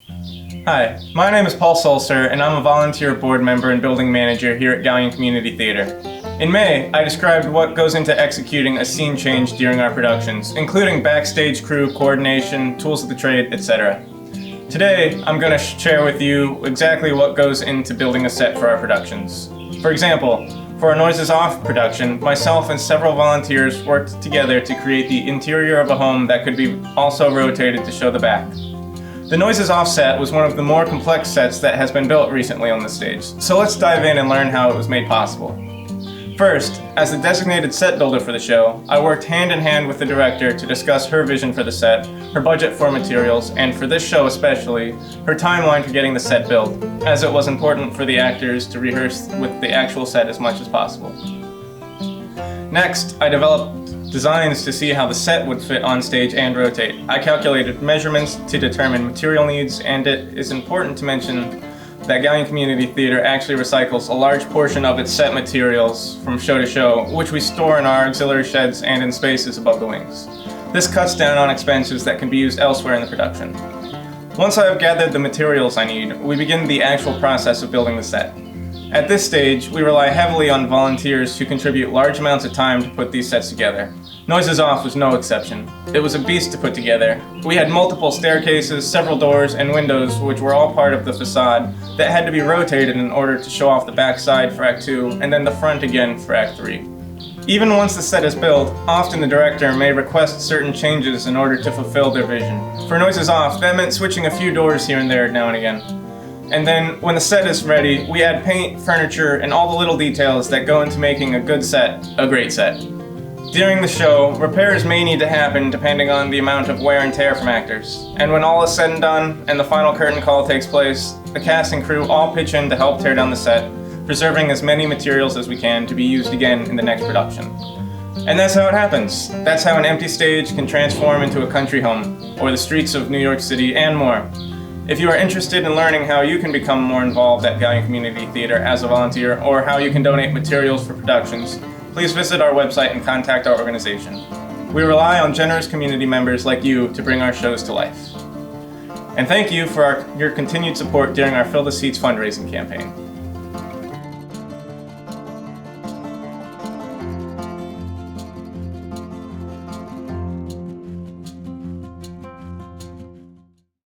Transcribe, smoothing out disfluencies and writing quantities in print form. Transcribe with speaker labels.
Speaker 1: Hi, my name is Paul Sulcer, and I'm a volunteer board member and building manager here at Galion Community Theater. In May, I described what goes into executing a scene change during our productions, including backstage crew coordination, tools of the trade, etc. Today, I'm going to share with you exactly what goes into building a set for our productions. For example, for our Noises Off production, myself and several volunteers worked together to create the interior of a home that could be also rotated to show the back. The Noises Off set was one of the more complex sets that has been built recently on the stage, so let's dive in and learn how it was made possible. First, as the designated set builder for the show, I worked hand in hand with the director to discuss her vision for the set, her budget for materials, and for this show especially, her timeline for getting the set built, as it was important for the actors to rehearse with the actual set as much as possible. Next, I developed designs to see how the set would fit on stage and rotate. I calculated measurements to determine material needs, and it is important to mention that Galion Community Theater actually recycles a large portion of its set materials from show to show, which we store in our auxiliary sheds and in spaces above the wings. This cuts down on expenses that can be used elsewhere in the production. Once I have gathered the materials I need, we begin the actual process of building the set. At this stage, we rely heavily on volunteers who contribute large amounts of time to put these sets together. Noises Off was no exception. It was a beast to put together. We had multiple staircases, several doors, and windows which were all part of the facade that had to be rotated in order to show off the backside for Act 2 and then the front again for Act 3. Even once the set is built, often the director may request certain changes in order to fulfill their vision. For Noises Off, that meant switching a few doors here and there now and again. And then, when the set is ready, we add paint, furniture, and all the little details that go into making a good set a great set. During the show, repairs may need to happen depending on the amount of wear and tear from actors. And when all is said and done, and the final curtain call takes place, the cast and crew all pitch in to help tear down the set, preserving as many materials as we can to be used again in the next production. And that's how it happens. That's how an empty stage can transform into a country home, or the streets of New York City, and more. If you are interested in learning how you can become more involved at Galion Community Theater as a volunteer, or how you can donate materials for productions, please visit our website and contact our organization. We rely on generous community members like you to bring our shows to life. And thank you for your continued support during our Fill the Seats fundraising campaign.